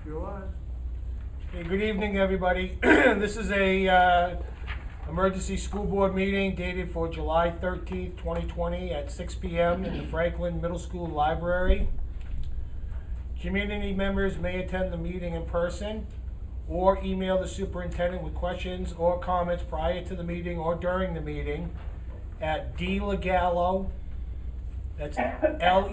Hey, good evening, everybody. This is a emergency school board meeting dated for July 13th, 2020 at 6 p.m. in the Franklin Middle School Library. Community members may attend the meeting in person or email the superintendent with questions or comments prior to the meeting or during the meeting at dlegallo, that's Legallo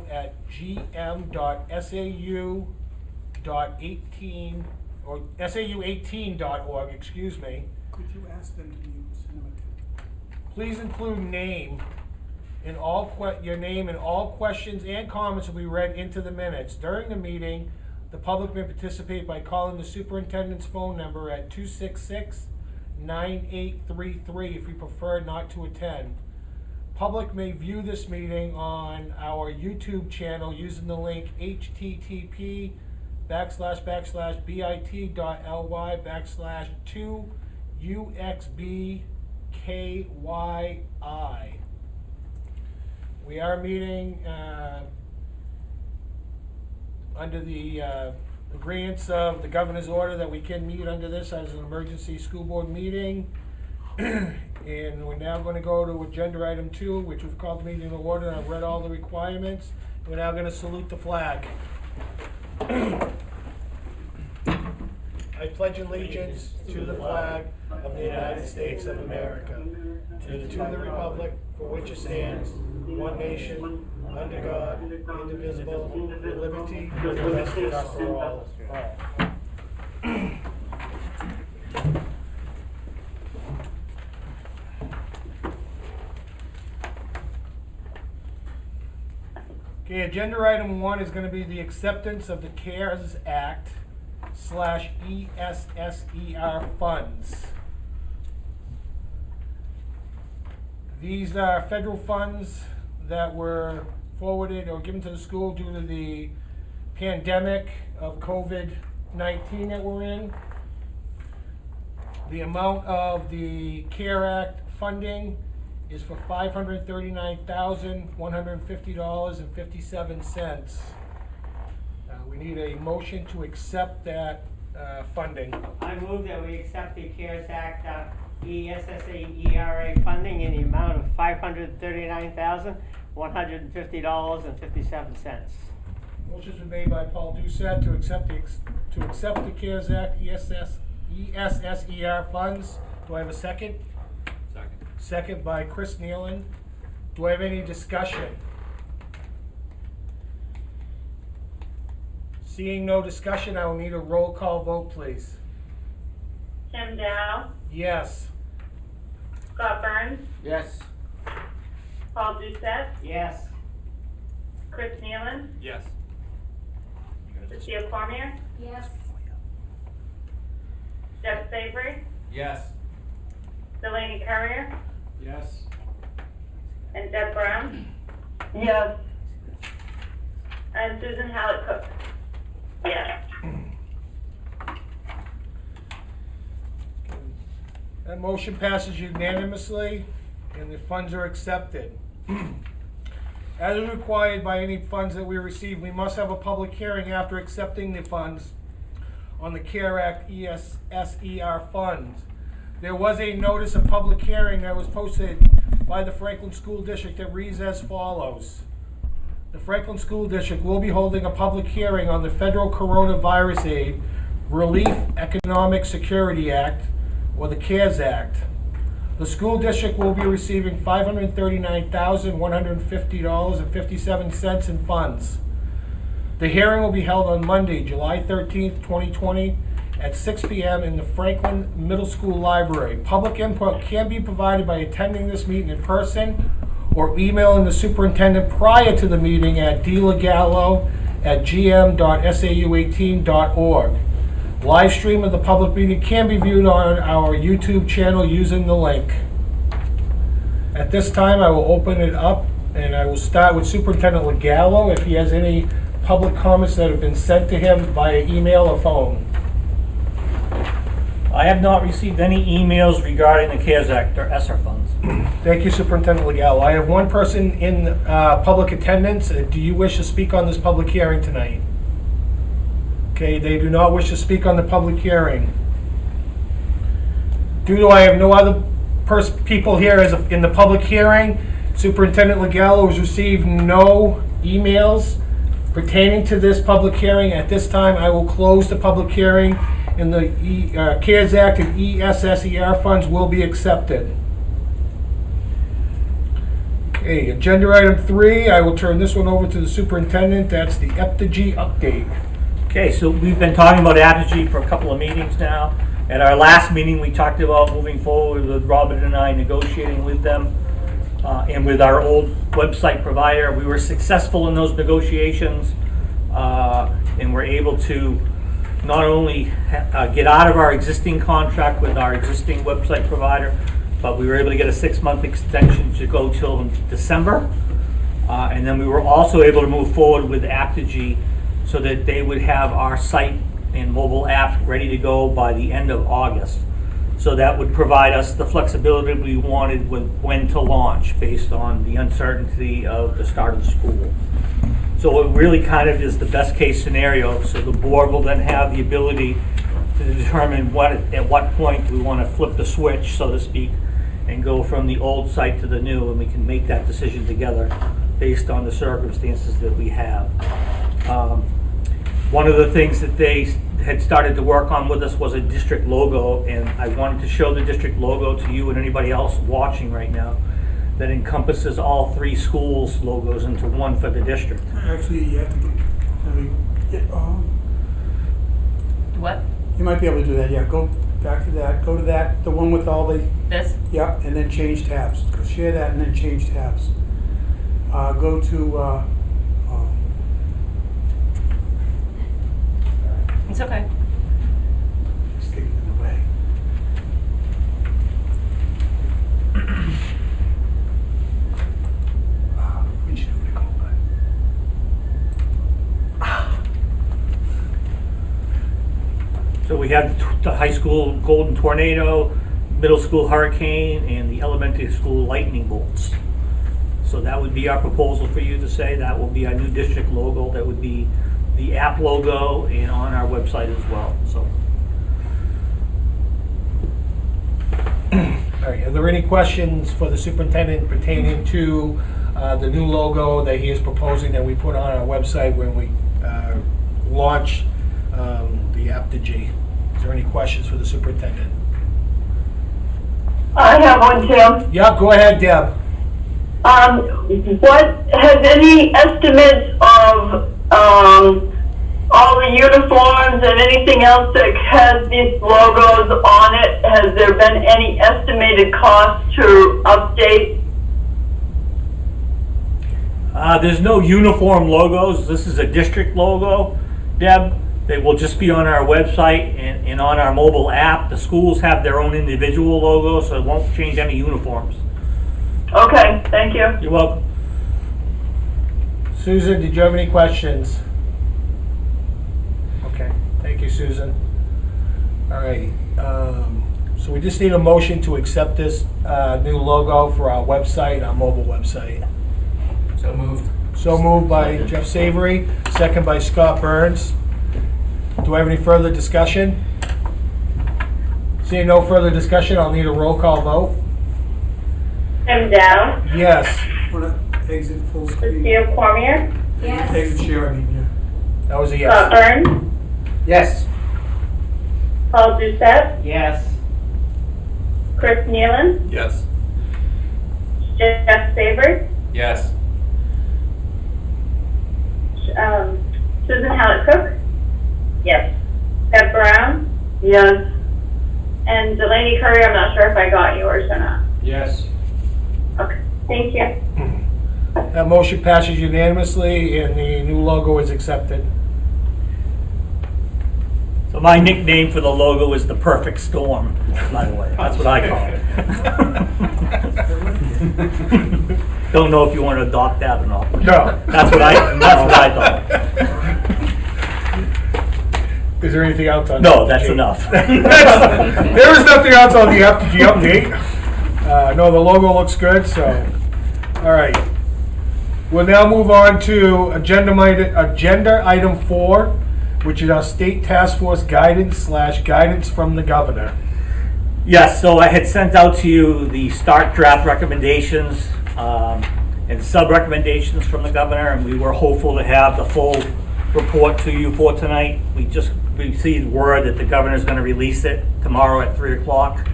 at gm.sau.18 or sau18.org, excuse me. Could you ask them to mute cinema? Please include name in all your name and all questions and comments will be read into the minutes. During the meeting, the public may participate by calling the superintendent's phone number at 266-9833 if you prefer not to attend. Public may view this meeting on our YouTube channel using the link http://bit.ly/2uxbkyi. We are meeting under the agreeance of the governor's order that we can meet under this as an emergency school board meeting. And we're now going to go to agenda item 2, which we've called the meeting to order, and I've read all the requirements. We're now going to salute the flag. I pledge allegiance to the flag of the United States of America, and to the republic for which it stands, one nation, under God, indivisible, with liberty and justice for all. Okay, agenda item 1 is going to be the acceptance of the CARES Act / ESFR funds. These are federal funds that were forwarded or given to the school due to the pandemic of COVID-19 that we're in. The amount of the CARE Act funding is for $539,150.57. We need a motion to accept that funding. I move that we accept the CARES Act ESFR funding in the amount of $539,150.57. Motion's been made by Paul Doucette to accept the CARES Act ESFR funds. Do I have a second? Second by Chris Nealon. Do I have any discussion? Seeing no discussion, I will need a roll call vote, please. Tim Dow, Yes. Scott Burns, Yes. Paul Doucette, Yes. Chris Nealon, Yes. Cecilia Cormier, Yes. Jeff Savory, Yes. Delaney Courier, Yes. and Deb Brown. Yes. And Susan Hallett Cook. Yes. That motion passes unanimously and the funds are accepted. As is required by any funds that we receive, we must have a public hearing after accepting the funds on the CARE Act ESFR funds. There was a notice of public hearing that was posted by the Franklin School District that reads as follows. The Franklin School District will be holding a public hearing on the Federal Coronavirus Aid, Relief, Economic Security Act, or the CARES Act. The school district will be receiving $539,150.57 in funds. The hearing will be held on Monday, July 13th, 2020, at 6 p.m. in the Franklin Middle School Library. Public input can be provided by attending this meeting in person or emailing the superintendent prior to the meeting at dlegallo@gm.sau18.org. Live stream of the public meeting can be viewed on our YouTube channel using the link. At this time, I will open it up and I will start with Superintendent Legallo if he has any public comments that have been sent to him via email or phone. I have not received any emails regarding the CARES Act or ESSER funds. Thank you, Superintendent Legallo. I have one person in public attendance. Do you wish to speak on this public hearing tonight? Okay, they do not wish to speak on the public hearing. Due to I have no other people here in the public hearing, Superintendent Legallo has received no emails pertaining to this public hearing. At this time, I will close the public hearing, and the CARES Act and ESFR funds will be accepted. Okay, agenda item 3, I will turn this one over to the superintendent. That's the EPTG update. Okay, so we've been talking about Apogee for a couple of meetings now. At our last meeting, we talked about moving forward with Robin and I negotiating with them and with our old website provider. We were successful in those negotiations and were able to not only get out of our existing contract with our existing website provider, but we were able to get a 6-month extension to go till December. And then we were also able to move forward with Apogee so that they would have our site and mobile app ready to go by the end of August. So that would provide us the flexibility we wanted with when to launch based on the uncertainty of the start of the school. So it really kind of is the best case scenario. So the board will then have the ability to determine at what point we want to flip the switch, so to speak, and go from the old site to the new, and we can make that decision together based on the circumstances that we have. One of the things that they had started to work on with us was a district logo, and I wanted to show the district logo to you and anybody else watching right now that encompasses all 3 schools' logos into one for the district. Actually, you have to get, What? you might be able to do that, yeah, go back to that, go to that, the one with all the, This? yeah, and then change tabs. Go share that and then change tabs. Go to, It's okay. it's taking it away. We should do it again, So we have the high school golden tornado, middle school hurricane, and the elementary school lightning bolts. So that would be our proposal for you to say. That will be our new district logo. That would be the app logo and on our website as well. So. All right, are there any questions for the superintendent pertaining to the new logo that he is proposing that we put on our website when we launch the Apogee? Is there any questions for the superintendent? I have one, Tim. Yeah, go ahead, Deb. What, has any estimates of, all the uniforms and anything else that has these logos on it, has there been any estimated cost to update? There's no uniform logos. This is a district logo, Deb. They will just be on our website and on our mobile app. The schools have their own individual logos, so it won't change any uniforms. Okay, thank you. You're welcome. Susan, did you have any questions? Okay, thank you, Susan. All right, so we just need a motion to accept this new logo for our website, our mobile website. So moved. So moved by Jeff Savory, second by Scott Burns. Do I have any further discussion? Seeing no further discussion, I'll need a roll call vote. Tim Dow, Yes, wanna exit full screen? Cecile Cormier, Exit share, I mean, yeah. that was a Scott yes. Burns, Yes. Paul Doucette, Yes. Chris Nealon, Yes. Jeff Savory, Yes. Susan Hallett Cook? Yes. Deb Brown? Yes. And Delaney Curry, I'm not sure if I got yours or not. Yes. Okay, thank you. That motion passes unanimously and the new logo is accepted. So my nickname for the logo is the Perfect Storm, by the way. That's what I call it. Don't know if you want to adopt that or not. No. That's what I thought. Is there anything else on? No, the that's update? enough. There is nothing else on the Apogee update. No, the logo looks good, so, all right. We'll now move on to agenda item 4, which is our state task force guidance / guidance from the governor. Yes, so I had sent out to you the start draft recommendations and sub-recommendations from the governor, and we were hopeful to have the full report to you for tonight. We just received word that the governor's going to release it tomorrow at 3 o'clock.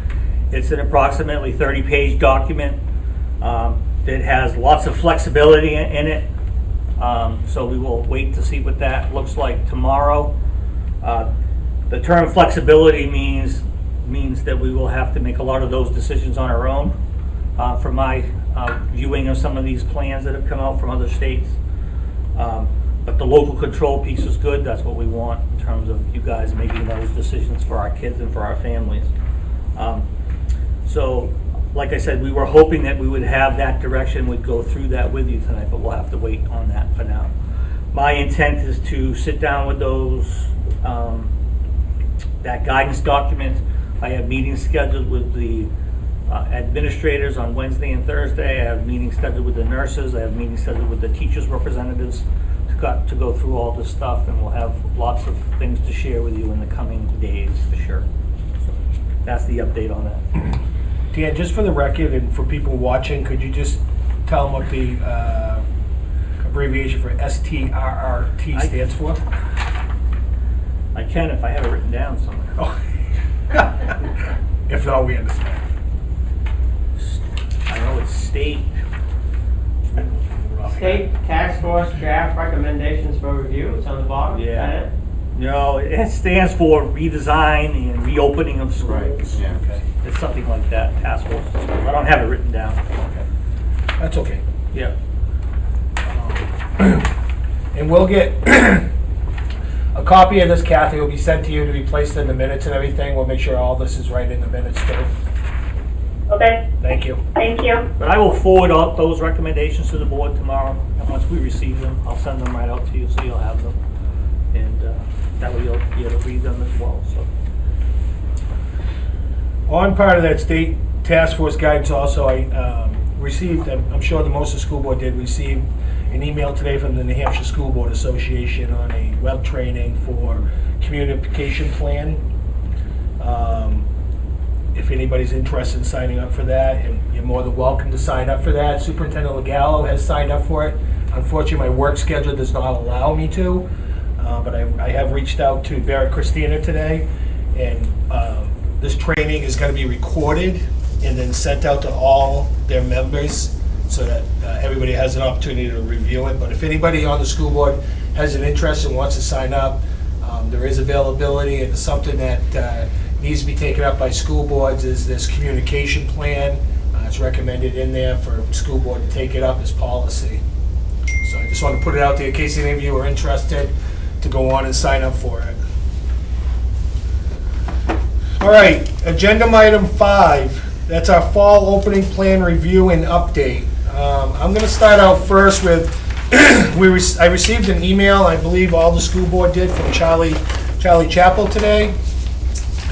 It's an approximately 30-page document that has lots of flexibility in it. So we will wait to see what that looks like tomorrow. The term flexibility means that we will have to make a lot of those decisions on our own. From my viewing of some of these plans that have come out from other states. But the local control piece is good. That's what we want in terms of you guys making those decisions for our kids and for our families. So, like I said, we were hoping that we would have that direction, we'd go through that with you tonight, but we'll have to wait on that for now. My intent is to sit down with those, that guidance document. I have meetings scheduled with the administrators on Wednesday and Thursday. I have meetings scheduled with the nurses. I have meetings scheduled with the teachers' representatives to go through all this stuff, and we'll have lots of things to share with you in the coming days for sure. So that's the update on that. Dan, just for the record and for people watching, could you just tell them what the abbreviation for STRRT stands for? I can if I have it written down somewhere. Oh. If not, we understand. I know it's state. State Task Force Draft Recommendations for Review, it's on the bottom, is that it? No, it stands for redesign and reopening of schools. Right, yeah. Okay. It's something like that, task force. I don't have it written down. Okay. That's okay. Yeah. And we'll get a copy of this, Kathy, will be sent to you to be placed in the minutes and everything. We'll make sure all this is right in the minutes too. Okay, Thank you. thank you. But I will forward out those recommendations to the board tomorrow, and once we receive them, I'll send them right out to you, so you'll have them. And that way you'll be able to read them as well, so. On part of that state task force guidance also, I received, I'm sure the most of the school board did receive an email today from the New Hampshire School Board Association on a web training for communication plan. If anybody's interested in signing up for that, and you're more than welcome to sign up for that. Superintendent Legallo has signed up for it. Unfortunately, my work schedule does not allow me to, but I have reached out to Barrett Christina today, and this training is going to be recorded and then sent out to all their members so that everybody has an opportunity to review it. But if anybody on the school board has an interest and wants to sign up, there is availability, and it's something that needs to be taken up by school boards is this communication plan. It's recommended in there for school board to take it up as policy. So I just want to put it out there in case any of you are interested to go on and sign up for it. All right, agenda item 5. That's our fall opening plan review and update. I'm going to start out first with, I received an email, I believe all the school board did, from Charlie Chappell today.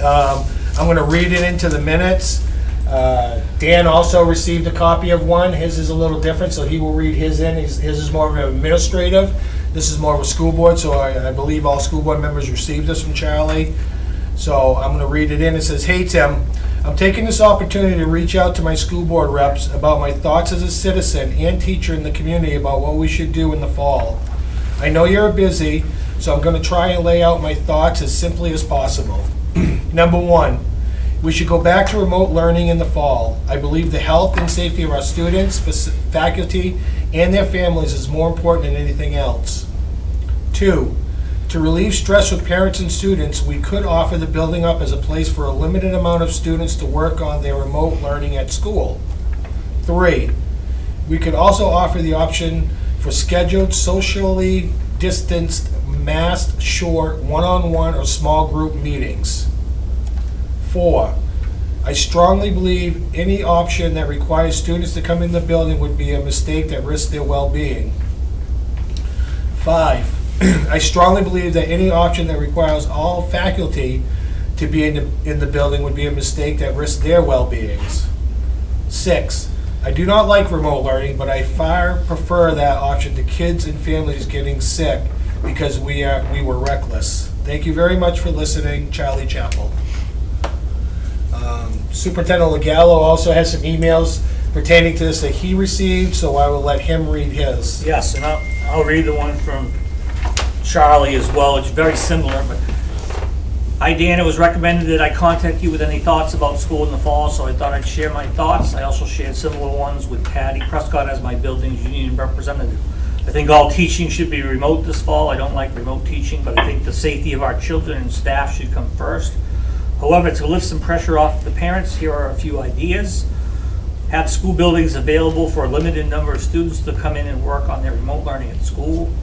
I'm going to read it into the minutes. Dan also received a copy of one. His is a little different, so he will read his in. His is more of an administrative. This is more of a school board, so I believe all school board members received this from Charlie. So I'm going to read it in. It says, "Hey Tim, I'm taking this opportunity to reach out to my school board reps about my thoughts as a citizen and teacher in the community about what we should do in the fall. I know you're busy, so I'm going to try and lay out my thoughts as simply as possible. Number 1, we should go back to remote learning in the fall. I believe the health and safety of our students, faculty, and their families is more important than anything else. 2, to relieve stress with parents and students, we could offer the building up as a place for a limited amount of students to work on their remote learning at school. 3, we could also offer the option for scheduled socially distanced, masked, short, one-on-one or small group meetings. 4, I strongly believe any option that requires students to come in the building would be a mistake that risks their well-being. 5, I strongly believe that any option that requires all faculty to be in the building would be a mistake that risks their well-beings. 6, I do not like remote learning, but I far prefer that option to kids and families getting sick because we were reckless. Thank you very much for listening, Charlie Chapel. Superintendent Legallo also has some emails pertaining to this that he received, so I will let him read his. Yes, and I'll read the one from Charlie as well. It's very similar, but hi, Dan. It was recommended that I contact you with any thoughts about school in the fall, so I thought I'd share my thoughts. I also shared similar ones with Patty Prescott as my buildings union representative. I think all teaching should be remote this fall. I don't like remote teaching, but I think the safety of our children and staff should come first. However, to lift some pressure off the parents, here are a few ideas. Have school buildings available for a limited number of students to come in and work on their remote learning at school.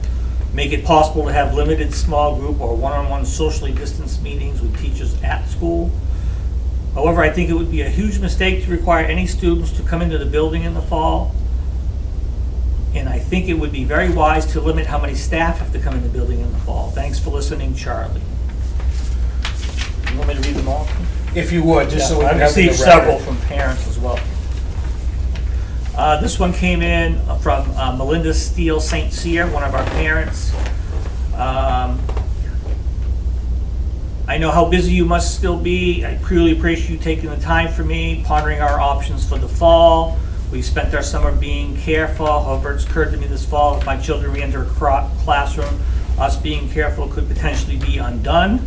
Make it possible to have limited small group or one-on-one socially distanced meetings with teachers at school. However, I think it would be a huge mistake to require any students to come into the building in the fall. And I think it would be very wise to limit how many staff have to come in the building in the fall. Thanks for listening, Charlie. You want me to read them all? If you would, just so we I've can have it in the received several record. from parents as well. This one came in from Melinda Steele St. Cyr, one of our parents. I know how busy you must still be. I truly appreciate you taking the time for me, pondering our options for the fall. We spent our summer being careful. However, it's occurred to me this fall, if my children re-enter a classroom, us being careful could potentially be undone.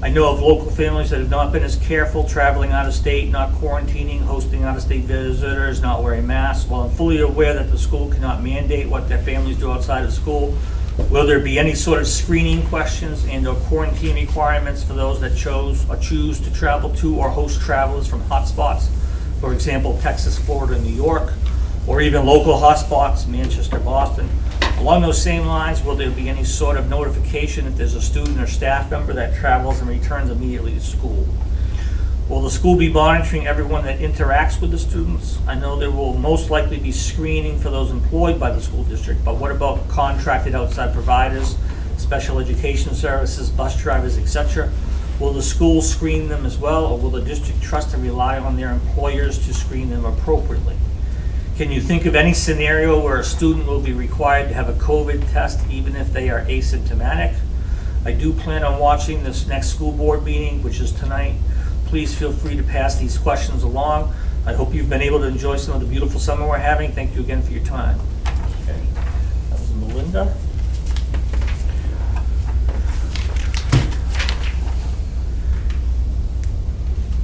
I know of local families that have not been as careful, traveling out of state, not quarantining, hosting out-of-state visitors, not wearing masks. While I'm fully aware that the school cannot mandate what their families do outside of school, will there be any sort of screening questions and/or quarantine requirements for those that choose to travel to or host travelers from hotspots? For example, Texas, Florida, New York, or even local hotspots, Manchester, Boston. Along those same lines, will there be any sort of notification if there's a student or staff member that travels and returns immediately to school? Will the school be monitoring everyone that interacts with the students? I know there will most likely be screening for those employed by the school district, but what about contracted outside providers, special education services, bus drivers, etc.? Will the school screen them as well, or will the district trust and rely on their employers to screen them appropriately? Can you think of any scenario where a student will be required to have a COVID test even if they are asymptomatic? I do plan on watching this next school board meeting, which is tonight. Please feel free to pass these questions along. I hope you've been able to enjoy some of the beautiful summer we're having. Thank you again for your time. Okay, that was Melinda.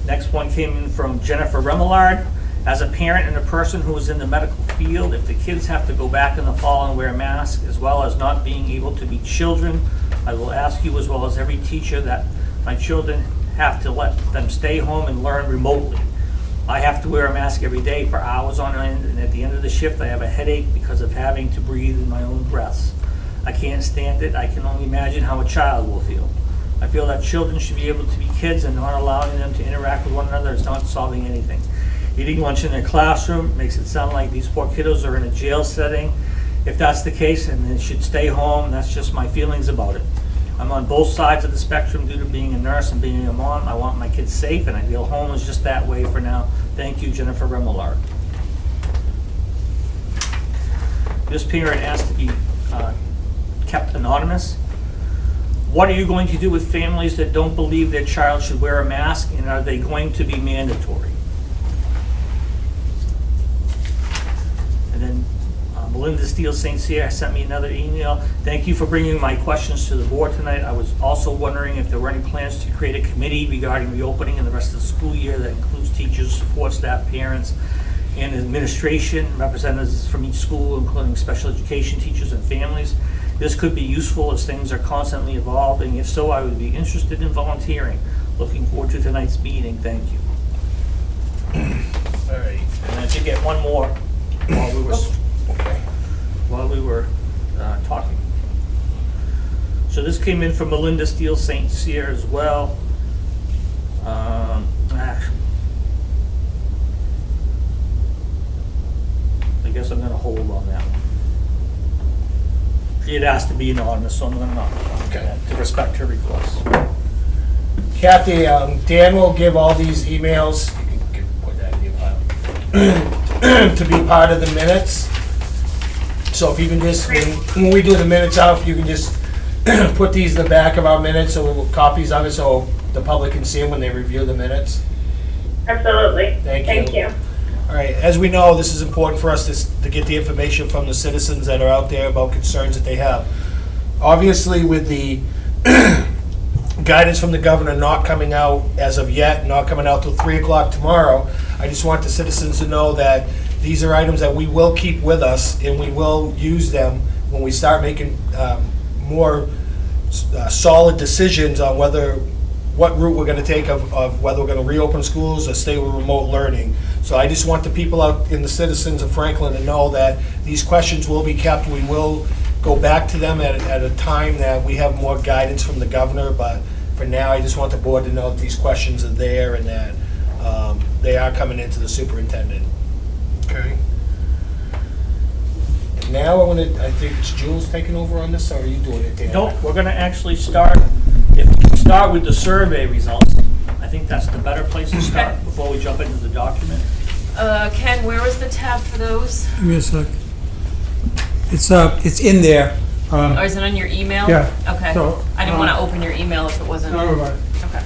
Next one came in from Jennifer Remillard. As a parent and a person who is in the medical field, if the kids have to go back in the fall and wear masks, as well as not being able to be children, I will ask you, as well as every teacher, that my children have to let them stay home and learn remotely. I have to wear a mask every day for hours on end, and at the end of the shift, I have a headache because of having to breathe in my own breaths. I can't stand it. I can only imagine how a child will feel. I feel that children should be able to be kids, and not allowing them to interact with one another is not solving anything. Eating lunch in their classroom makes it sound like these poor kiddos are in a jail setting. If that's the case, then they should stay home. That's just my feelings about it. I'm on both sides of the spectrum due to being a nurse and being a mom. I want my kids safe, and I feel home is just that way for now. Thank you, Jennifer Remillard. This parent asked to be kept anonymous. What are you going to do with families that don't believe their child should wear a mask, and are they going to be mandatory? And then Melinda Steele St. Cyr sent me another email. Thank you for bringing my questions to the board tonight. I was also wondering if there were any plans to create a committee regarding reopening in the rest of the school year that includes teachers, support staff, parents, and administration, representatives from each school, including special education teachers and families. This could be useful as things are constantly evolving. If so, I would be interested in volunteering. Looking forward to tonight's meeting. Thank you. All right, and I did get one more while we were talking. So this came in from Melinda Steele St. Cyr as well. I guess I'm gonna hold on that one. She had asked to be anonymous, so I'm gonna not, to respect her request. Kathy, Dan will give all these emails, you can put that in your file, to be part of the minutes. So if you can just, when we do the minutes out, if you can just put these in the back of our minutes, so copies of it, so the public can see them when they review the minutes? Absolutely. Thank you. All right, as we know, this is important for us to get the information from the citizens that are out there about concerns that they have. Obviously, with the guidance from the governor not coming out as of yet, not coming out till 3 o'clock tomorrow, I just want the citizens to know that these are items that we will keep with us, and we will use them when we start making more solid decisions on what route we're gonna take of whether we're gonna reopen schools or stay with remote learning. So I just want the people out in the citizens of Franklin to know that these questions will be kept. We will go back to them at a time that we have more guidance from the governor, but for now, I just want the board to know that these questions are there and that they are coming into the superintendent. Okay? And now I think it's Jules taking over on this, or are you doing it, Dan? Nope, we're gonna actually start, if we can start with the survey results, I think that's the better place to start before we jump into the document. Ken, where was the tab for those? Give me a sec. It's in there. Or is it on your email? Yeah. Okay. So, I didn't want to open your email if it wasn't. No, no, Okay.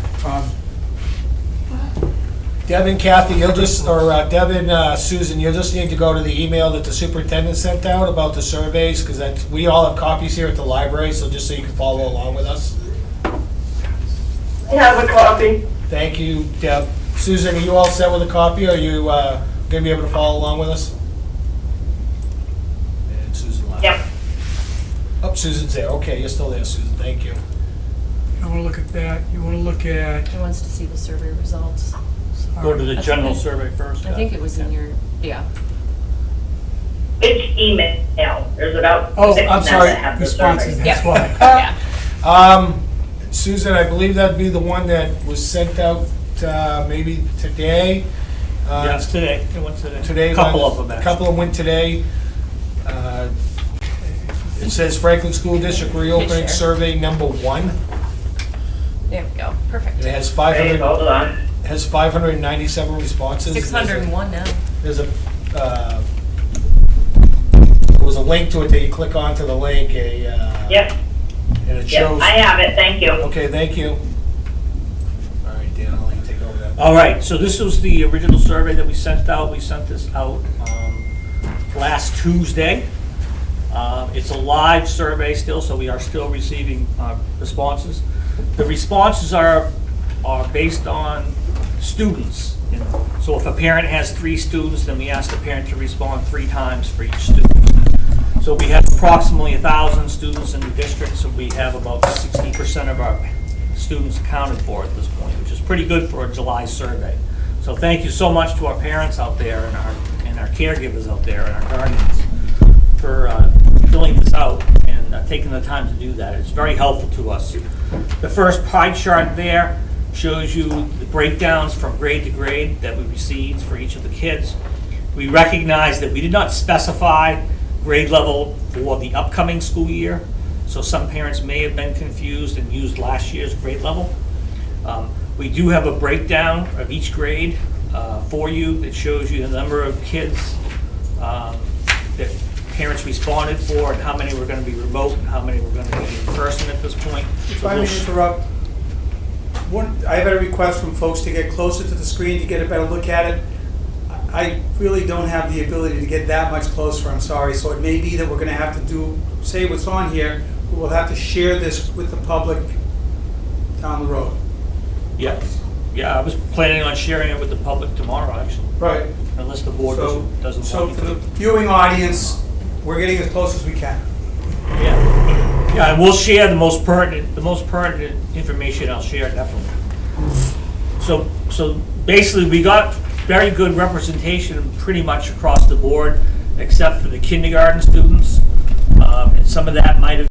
Deb and Kathy, Deb and Susan, you'll just need to go to the email that the superintendent sent out about the surveys, because we all have copies here at the library, so just so you can follow along with us. I have a copy. Thank you, Deb. Susan, are you all set with a copy, or are you gonna be able to follow along with us? And Susan left. Yep. Oh, Susan's there. Okay, you're still there, Susan. Thank you. You wanna look at that, you wanna look at, He wants to see the survey results. Go to the That's general okay. survey first. I think it was in your, yeah. Which email? There's about oh, 6 I'm now sorry, that have the responses, survey. that's why. Yeah. Susan, I believe that'd be the one that was sent out maybe today. Yes, today, it went today. Today. Couple of them, A actually. couple of them went today. It says Franklin School District reopening Share. survey number 1. There we go. Perfect. It has Hey, hold on. 597 responses. 601 now. There's there was a link to it that you click onto the link, Yep, and it yep, shows. I have it, thank you. Okay, thank you. All right, Dan, I'll let you take over that. All right, so this was the original survey that we sent out. We sent this out last Tuesday. It's a live survey still, so we are still receiving responses. The responses are based on students. And so if a parent has 3 students, then we ask the parent to respond 3 times for each student. So we have approximately 1,000 students in the district, so we have about 60% of our students accounted for at this point, which is pretty good for a July survey. So thank you so much to our parents out there and our caregivers out there and our guardians for filling this out and taking the time to do that. It's very helpful to us. The first pie chart there shows you the breakdowns from grade to grade that we received for each of the kids. We recognize that we did not specify grade level for the upcoming school year, so some parents may have been confused and used last year's grade level. We do have a breakdown of each grade for you that shows you the number of kids that parents responded for and how many were going to be remote and how many were going to be in person at this point. If I may interrupt, I have a request from folks to get closer to the screen to get a better look at it. I really don't have the ability to get that much closer, I'm sorry, so it may be that we're gonna have to say what's on here, but we'll have to share this with the public down the road. Yeah, I was planning on sharing it with the public tomorrow, actually, Right. unless the board doesn't So want for me the to. viewing audience, we're getting as close as we can. Yeah, and we'll share the most pertinent information. I'll share definitely. So basically, we got very good representation pretty much across the board, except for the kindergarten students. And some of that might have